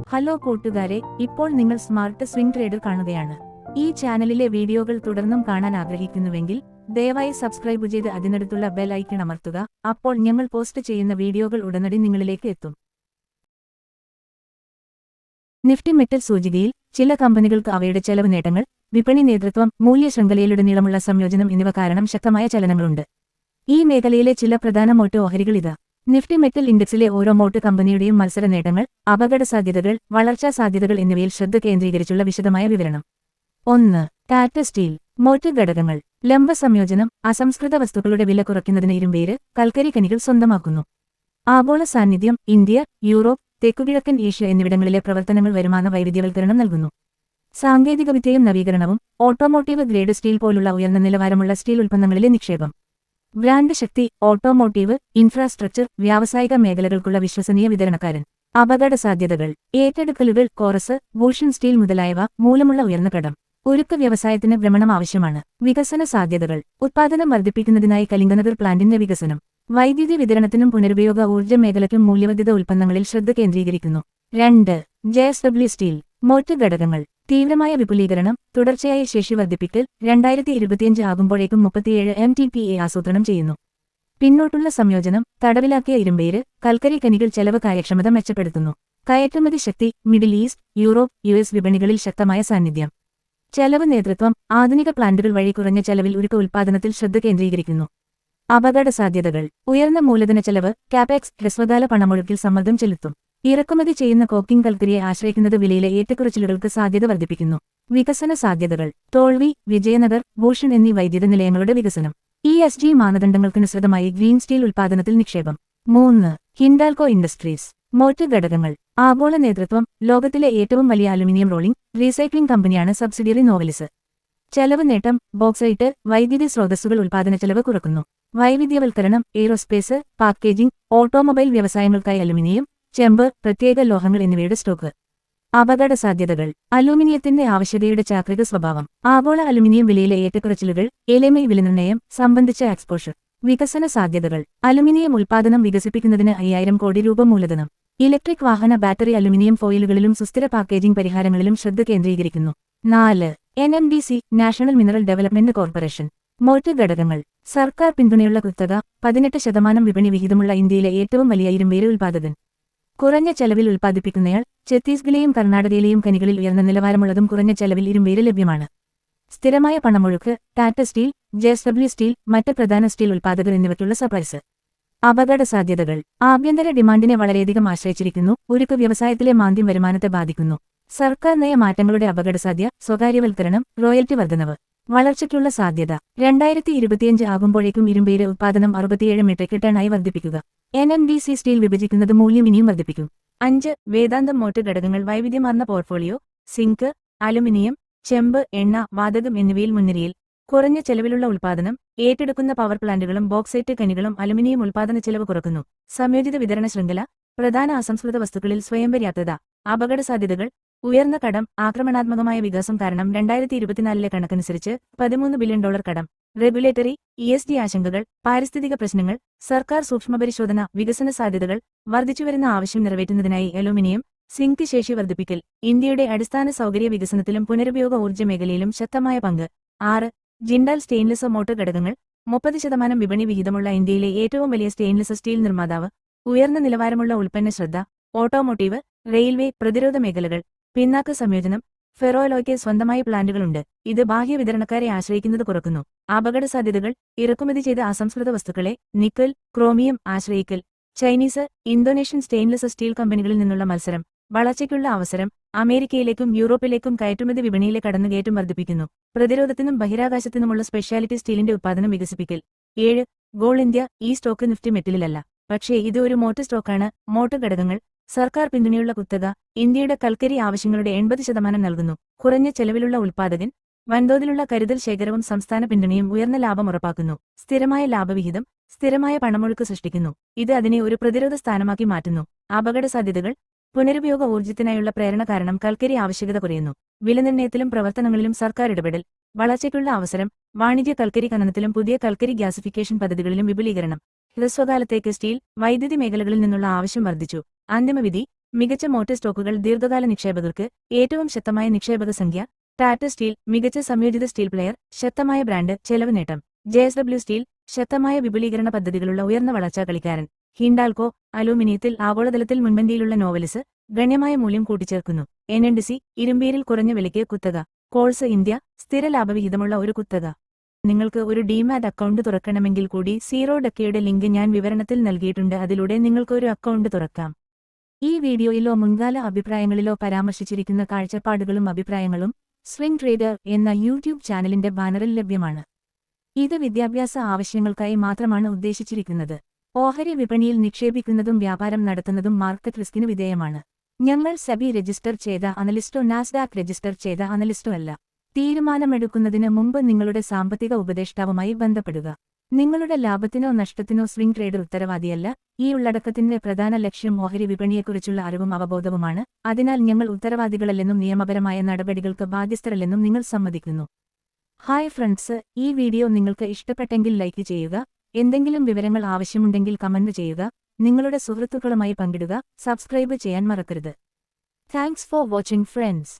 Hello കൂട്ടുകാരെ, ഇപ്പോൾ നിങ്ങൾ സ്മാർട്ട് സ്വിംഗ് ട്രേഡർ കാണുകയാണ്. ഈ ചാനലിലെ വീഡിയോകൾ തുടർന്നും കാണാൻ ആഗ്രഹിക്കുന്നുവെങ്കിൽ ദയവായി സബ്സ്ക്രൈബ് ചെയ്ത് അതിനടുത്തുള്ള ബെൽ ഐക്കൺ അമർത്തുക. അപ്പോൾ ഞങ്ങൾ പോസ്റ്റ് ചെയ്യുന്ന വീഡിയോകൾ ഉടനടി നിങ്ങളിലേക്ക് എത്തും. നിഫ്റ്റി മെറ്റൽ സൂചികയിൽ ചില കമ്പനികൾക്ക് അവയുടെ ചെലവ് നേട്ടങ്ങൾ, വിപണി നേതൃത്വം, മൂല്യശൃംഖലയിലുടനീളമുള്ള സംയോജനം എന്നിവ കാരണം ശക്തമായ ചലനങ്ങളുണ്ട്. ഈ മേഖലയിലെ ചില പ്രധാന മോട്ട് ഓഹരികൾ ഇതാ. നിഫ്റ്റി മെറ്റൽ ഇൻഡെക്സിലെ ഓരോ മോട്ട് കമ്പനിയുടെയും മത്സര നേട്ടങ്ങൾ, അപകടസാധ്യതകൾ, വളർച്ചാ സാധ്യതകൾ എന്നിവയിൽ ശ്രദ്ധ കേന്ദ്രീകരിച്ചുള്ള വിശദമായ വിവരണം. 1. ടാറ്റ സ്റ്റീൽ. മോട്ട് ഘടകങ്ങൾ. ലംബ സംയോജനം. അസംസ്കൃത വസ്തുക്കളുടെ വില കുറയ്ക്കുന്നതിന് ഇരുമ്പേര്, കൽക്കരി ഖനികൾ സ്വന്തമാക്കുന്നു. ആഗോള സാന്നിധ്യം. ഇന്ത്യ, യൂറോപ്പ്, തെക്കുകിഴക്കൻ ഏഷ്യ എന്നിവിടങ്ങളിലെ പ്രവർത്തനങ്ങൾ വരുമാന വൈവിധ്യവൽക്കരണം നൽകുന്നു. സാങ്കേതികവിദ്യയും നവീകരണവും. ഓട്ടോമോട്ടീവ് ഗ്രേഡ് സ്റ്റീൽ പോലുള്ള ഉയർന്ന നിലവാരമുള്ള സ്റ്റീൽ ഉൽപ്പന്നങ്ങളിലെ നിക്ഷേപം. ബ്രാൻഡ് ശക്തി. ഓട്ടോമോട്ടീവ്, ഇൻഫ്രാസ്ട്രക്ചർ, വ്യാവസായിക മേഖലകൾക്കുള്ള വിശ്വസനീയ വിതരണക്കാരൻ. അപകടസാധ്യതകൾ. ഏറ്റെടുക്കലുകൾ. കോറസ്, ഭൂഷൺ സ്റ്റീൽ മുതലായവ മൂലമുള്ള ഉയർന്ന കടം. ഉരുക്ക് വ്യവസായത്തിന് ഭ്രമണം ആവശ്യമാണ്. വികസന സാധ്യതകൾ. ഉത്പാദനം വർദ്ധിപ്പിക്കുന്നതിനായി കലിംഗനഗർ പ്ലാന്റിന്റെ വികസനം. വൈദ്യുതി വിതരണത്തിനും പുനരുപയോഗ ഊർജ്ജ മേഖലയ്ക്കും മൂല്യവർദ്ധിത ഉൽപ്പന്നങ്ങളിൽ ശ്രദ്ധ കേന്ദ്രീകരിക്കുന്നു. 2. JSW steel. മോട്ട് ഘടകങ്ങൾ. തീവ്രമായ വിപുലീകരണം, തുടർച്ചയായ ശേഷി വർദ്ധിപ്പിക്കൽ. 2025 ആകുമ്പോഴേക്കും 37 MTPA ആസൂത്രണം ചെയ്യുന്നു. പിന്നോട്ടുള്ള സംയോജനം. തടവിലാക്കിയ ഇരുമ്പേര്, കൽക്കരി ഖനികൾ ചെലവ് കാര്യക്ഷമത മെച്ചപ്പെടുത്തുന്നു. കയറ്റുമതി ശക്തി. മിഡിൽ ഈസ്റ്റ്, യൂറോപ്പ്, US വിപണികളിൽ ശക്തമായ സാന്നിധ്യം. ചെലവ് നേതൃത്വം. ആധുനിക പ്ലാന്റുകൾ വഴി കുറഞ്ഞ ചെലവിൽ ഉരുക്ക് ഉൽപ്പാദനത്തിൽ ശ്രദ്ധ കേന്ദ്രീകരിക്കുന്നു. അപകടസാധ്യതകൾ. ഉയർന്ന മൂലധന ചെലവ്, കാപെക്സ്, ഹ്രസ്വകാല പണമൊഴുക്കിൽ സമ്മർദ്ദം ചെലുത്തും. ഇറക്കുമതി ചെയ്യുന്ന കോക്കിംഗ് കൽക്കരിയെ ആശ്രയിക്കുന്നത് വിലയിലെ ഏറ്റക്കുറച്ചിലുകൾക്ക് സാധ്യത വർദ്ധിപ്പിക്കുന്നു. വികസന സാധ്യതകൾ. തോൾവി, വിജയനഗർ, ഭൂഷൺ എന്നീ വൈദ്യുത നിലയങ്ങളുടെ വികസനം. ESG മാനദണ്ഡങ്ങൾക്കനുസൃതമായി ഗ്രീൻ സ്റ്റീൽ ഉൽപ്പാദനത്തിൽ നിക്ഷേപം. 3. ഹിൻഡാൽകോ ഇൻഡസ്ട്രീസ്. മോട്ട് ഘടകങ്ങൾ. ആഗോള നേതൃത്വം. ലോകത്തിലെ ഏറ്റവും വലിയ അലുമിനിയം റോളിംഗ്, റീസൈക്ലിംഗ് കമ്പനിയാണ് സബ്സിഡിയറി നോവലിസ്. ചെലവ് നേട്ടം. ബോക്സൈറ്റ്, വൈദ്യുതി സ്രോതസ്സുകൾ ഉൽപ്പാദനച്ചെലവ് കുറക്കുന്നു. വൈവിധ്യവൽക്കരണം. എയ്റോസ്പേസ്, പാക്കേജിംഗ്, ഓട്ടോമൊബൈൽ വ്യവസായങ്ങൾക്കായി അലുമിനിയം, ചെമ്പ്, പ്രത്യേക ലോഹങ്ങൾ എന്നിവയുടെ സ്റ്റോക്ക്. അപകടസാധ്യതകൾ. അലൂമിനിയത്തിന്റെ ആവശ്യകതയുടെ ചാക്രിക സ്വഭാവം. ആഗോള അലുമിനിയം വിലയിലെ ഏറ്റക്കുറച്ചിലുകൾ. LME വിലനിർണ്ണയം സംബന്ധിച്ച എക്സ്പോഷർ. വികസന സാധ്യതകൾ. അലുമിനിയം ഉൽപ്പാദനം വികസിപ്പിക്കുന്നതിന് 5000 കോടി രൂപ മൂലധനം. ഇലക്ട്രിക് വാഹന ബാറ്ററി അലുമിനിയം ഫോയിലുകളിലും സുസ്ഥിര പാക്കേജിംഗ് പരിഹാരങ്ങളിലും ശ്രദ്ധ കേന്ദ്രീകരിക്കുന്നു. 4. NMDC national mineral development corporation. മോട്ട് ഘടകങ്ങൾ. സർക്കാർ പിന്തുണയുള്ള കുത്തക. 18% വിപണി വിഹിതമുള്ള ഇന്ത്യയിലെ ഏറ്റവും വലിയ ഇരുമ്പേര് ഉൽപ്പാദകൻ. കുറഞ്ഞ ചെലവിൽ ഉൽപ്പാദിപ്പിക്കുന്നയാൾ. ഛത്തീസ്ഗഡിലെയും കർണാടകയിലെയും ഖനികളിൽ ഉയർന്ന നിലവാരമുള്ളതും കുറഞ്ഞ ചെലവിൽ ഇരുമ്പേര് ലഭ്യമാണ്. സ്ഥിരമായ പണമൊഴുക്ക്. ടാറ്റ സ്റ്റീൽ, JSW സ്റ്റീൽ, മറ്റ് പ്രധാന സ്റ്റീൽ ഉൽപ്പാദകർ എന്നിവയ്ക്കുള്ള സപ്ലൈസ്. അപകടസാധ്യതകൾ. ആഭ്യന്തര ഡിമാൻഡിനെ വളരെയധികം ആശ്രയിച്ചിരിക്കുന്നു. ഉരുക്ക് വ്യവസായത്തിലെ മാന്ദ്യം വരുമാനത്തെ ബാധിക്കുന്നു. സർക്കാർ നയ മാറ്റങ്ങളുടെ അപകടസാധ്യത. സ്വകാര്യവൽക്കരണം, റോയൽറ്റി വർധനവ്. വളർച്ചയ്ക്കുള്ള സാധ്യത. 2025 ആകുമ്പോഴേക്കും ഇരുമ്പേര് ഉത്പാദനം 67 മെട്രിക് ടണ്ണായി വർദ്ധിപ്പിക്കുക. NMDC സ്റ്റീൽ വിഭജിക്കുന്നത് മൂല്യം ഇനിയും വർദ്ധിപ്പിക്കും. 5. വേദാന്തം മോട്ട് ഘടകങ്ങൾ. വൈവിധ്യമാർന്ന പോർട്ട്ഫോളിയോ. സിങ്ക്, അലുമിനിയം, ചെമ്പ്, എണ്ണ, വാതകം എന്നിവയിൽ മുൻനിരയിൽ. കുറഞ്ഞ ചെലവിലുള്ള ഉൽപ്പാദനം. ഏറ്റെടുക്കുന്ന പവർ പ്ലാന്റുകളും ബോക്സൈറ്റ് ഖനികളും അലുമിനിയം ഉൽപ്പാദന ചെലവ് കുറക്കുന്നു. സംയോജിത വിതരണ ശൃംഖല. പ്രധാന അസംസ്കൃത വസ്തുക്കളിൽ സ്വയം പര്യാപ്തത. അപകടസാധ്യതകൾ. ഉയർന്ന കടം. ആക്രമണാത്മകമായ വികാസം കാരണം 2024 കണക്കനുസരിച്ച് $13 ബില്യൺ കടം. റെഗുലേറ്ററി, ESG ആശങ്കകൾ, പാരിസ്ഥിതിക പ്രശ്നങ്ങൾ, സർക്കാർ സൂക്ഷ്മപരിശോധന. വികസന സാധ്യതകൾ. വർദ്ധിച്ചുവരുന്ന ആവശ്യം നിറവേറ്റുന്നതിനായി അലൂമിനിയം, സിങ്ക് ശേഷി വർദ്ധിപ്പിക്കൽ. ഇന്ത്യയുടെ അടിസ്ഥാന സൗകര്യ വികസനത്തിലും പുനരുപയോഗ ഊർജ്ജ മേഖലയിലും ശക്തമായ പങ്ക്. 6. ജിൻഡാൽ സ്റ്റെയിൻലെസ് മോട്ട് ഘടകങ്ങൾ. 30% വിപണി വിഹിതമുള്ള ഇന്ത്യയിലെ ഏറ്റവും വലിയ സ്റ്റെയിൻലെസ് സ്റ്റീൽ നിർമ്മാതാവ്. ഉയർന്ന നിലവാരമുള്ള ഉൽപ്പന്ന ശ്രദ്ധ. ഓട്ടോമോട്ടീവ്, റെയിൽവേ, പ്രതിരോധ മേഖലകൾ. പിന്നാക്ക സംയോജനം. ഫെറോലോയ്ക്ക് സ്വന്തമായ പ്ലാന്റുകളുണ്ട്. ഇത് ബാഹ്യ വിതരണക്കാരെ ആശ്രയിക്കുന്നത് കുറക്കുന്നു. അപകടസാധ്യതകൾ. ഇറക്കുമതി ചെയ്ത അസംസ്കൃത വസ്തുക്കളെ, നിക്കൽ, ക്രോമിയം ആശ്രയിക്കൽ. ചൈനീസ്, ഇന്തോനേഷ്യൻ സ്റ്റെയിൻലെസ് സ്റ്റീൽ കമ്പനികളിൽ നിന്നുള്ള മത്സരം. വളർച്ചയ്ക്കുള്ള അവസരം. അമേരിക്കയിലേക്കും യൂറോപ്പിലേക്കും കയറ്റുമതി വിപണിയിലെ കടന്നുകയറ്റം വർദ്ധിപ്പിക്കുന്നു. പ്രതിരോധത്തിനും ബഹിരാകാശത്തിനുമുള്ള സ്പെഷ്യാലിറ്റി സ്റ്റീലിന്റെ ഉത്പാദനം വികസിപ്പിക്കൽ. 7. Goal India. ഈ സ്റ്റോക്ക് നിഫ്റ്റി മെറ്റലിലല്ല, പക്ഷേ ഇത് ഒരു മോട്ട് സ്റ്റോക്കാണ്. മോട്ട് ഘടകങ്ങൾ. സർക്കാർ പിന്തുണയുള്ള കുത്തക. ഇന്ത്യയുടെ കൽക്കരി ആവശ്യങ്ങളുടെ 80% നൽകുന്നു. കുറഞ്ഞ ചെലവിലുള്ള ഉൽപ്പാദകൻ. വൻതോതിലുള്ള കരുതൽ ശേഖരവും സംസ്ഥാന പിന്തുണയും ഉയർന്ന ലാഭം ഉറപ്പാക്കുന്നു. സ്ഥിരമായ ലാഭവിഹിതം. സ്ഥിരമായ പണമൊഴുക്ക് സൃഷ്ടിക്കുന്നു. ഇത് അതിനെ ഒരു പ്രതിരോധ സ്ഥാനമാക്കി മാറ്റുന്നു. അപകടസാധ്യതകൾ. പുനരുപയോഗ ഊർജ്ജത്തിനായുള്ള പ്രേരണ കാരണം കൽക്കരി ആവശ്യകത കുറയുന്നു. വിലനിർണ്ണയത്തിലും പ്രവർത്തനങ്ങളിലും സർക്കാർ ഇടപെടൽ. വളർച്ചയ്ക്കുള്ള അവസരം. വാണിജ്യ കൽക്കരി ഖനനത്തിലും പുതിയ കൽക്കരി ഗ്യാസിഫിക്കേഷൻ പദ്ധതികളിലും വിപുലീകരണം. ഹ്രസ്വകാലത്തേക്ക് സ്റ്റീൽ, വൈദ്യുതി മേഖലകളിൽ നിന്നുള്ള ആവശ്യം വർദ്ധിച്ചു. അന്തിമവിധി. മികച്ച മോട്ടർ സ്റ്റോക്കുകൾ ദീർഘകാല നിക്ഷേപകർക്ക് ഏറ്റവും ശക്തമായ നിക്ഷേപക സംഖ്യ ടാറ്റ സ്റ്റീൽ മികച്ച സംയോജിത സ്റ്റീൽ പ്ലെയർ ശക്തമായ ബ്രാൻഡ് ചെലവ് നേട്ടം JSW സ്റ്റീൽ ശക്തമായ വിപുലീകരണ പദ്ധതികളുള്ള ഉയർന്ന വളർച്ചാ കളിക്കാരൻ ഹിൻഡാൽകോ അലൂമിനിയത്തിൽ ആഗോളതലത്തിൽ മുൻപന്തിയിലുള്ള നോവലിസ് ഗണ്യമായ മൂല്യം കൂട്ടിച്ചേർക്കുന്നു NNDC ഇരുമ്പേരിൽ കുറഞ്ഞ വിലയ്ക്ക് കുത്തക കോൾസ് ഇന്ത്യ സ്ഥിര ലാഭവിഹിതമുള്ള ഒരു കുത്തക നിങ്ങൾക്ക് ഒരു ഡിമാറ്റ് അക്കൗണ്ട് തുറക്കണമെങ്കിൽ കൂടി സീറോഡക്കയുടെ ലിങ്ക് ഞാൻ വിവരണത്തിൽ നൽകിയിട്ടുണ്ട് അതിലൂടെ നിങ്ങൾക്ക് ഒരു അക്കൗണ്ട് തുറക്കാം ഈ വീഡിയോയിലോ മുൻകാല അഭിപ്രായങ്ങളിലോ പരാമർശിച്ചിരിക്കുന്ന കാഴ്ചപ്പാടുകളും അഭിപ്രായങ്ങളും സ്വിംഗ് ട്രേഡർ എന്ന യൂട്യൂബ് ചാനലിന്റെ ബാനറിൽ ലഭ്യമാണ് ഇത് വിദ്യാഭ്യാസ ആവശ്യങ്ങൾക്കായി മാത്രമാണ് ഉദ്ദേശിച്ചിരിക്കുന്നത് ഓഹരി വിപണിയിൽ നിക്ഷേപിക്കുന്നതും വ്യാപാരം നടത്തുന്നതും മാർക്കറ്റ് റിസ്കിന് വിധേയമാണ് ഞങ്ങൾ സെബി രജിസ്റ്റർ ചെയ്ത അനലിസ്റ്റോ നാസ്ഡാക്ക് രജിസ്റ്റർ ചെയ്ത അനലിസ്റ്റോ അല്ല തീരുമാനമെടുക്കുന്നതിന് മുമ്പ് നിങ്ങളുടെ സാമ്പത്തിക ഉപദേഷ്ടാവുമായി ബന്ധപ്പെടുക നിങ്ങളുടെ ലാഭത്തിനോ നഷ്ടത്തിനോ സ്വിംഗ് ട്രേഡർ ഉത്തരവാദിയല്ല ഈ ഉള്ളടക്കത്തിന്റെ പ്രധാന ലക്ഷ്യം ഓഹരി വിപണിയെക്കുറിച്ചുള്ള അറിവും അവബോധവുമാണ് അതിനാൽ ഞങ്ങൾ ഉത്തരവാദികളല്ലെന്നും നിയമപരമായ നടപടികൾക്ക് ബാധ്യസ്ഥരല്ലെന്നും നിങ്ങൾ സമ്മതിക്കുന്നു ഹായ് ഫ്രണ്ട്സ് ഈ വീഡിയോ നിങ്ങൾക്ക് ഇഷ്ടപ്പെട്ടെങ്കിൽ ലൈക്ക് ചെയ്യുക എന്തെങ്കിലും വിവരങ്ങൾ ആവശ്യമുണ്ടെങ്കിൽ കമന്റ് ചെയ്യുക നിങ്ങളുടെ സുഹൃത്തുക്കളുമായി പങ്കിടുക സബ്സ്ക്രൈബ് ചെയ്യാൻ മറക്കരുത് താങ്ക്സ് ഫോർ വാച്ചിങ് ഫ്രണ്ട്സ്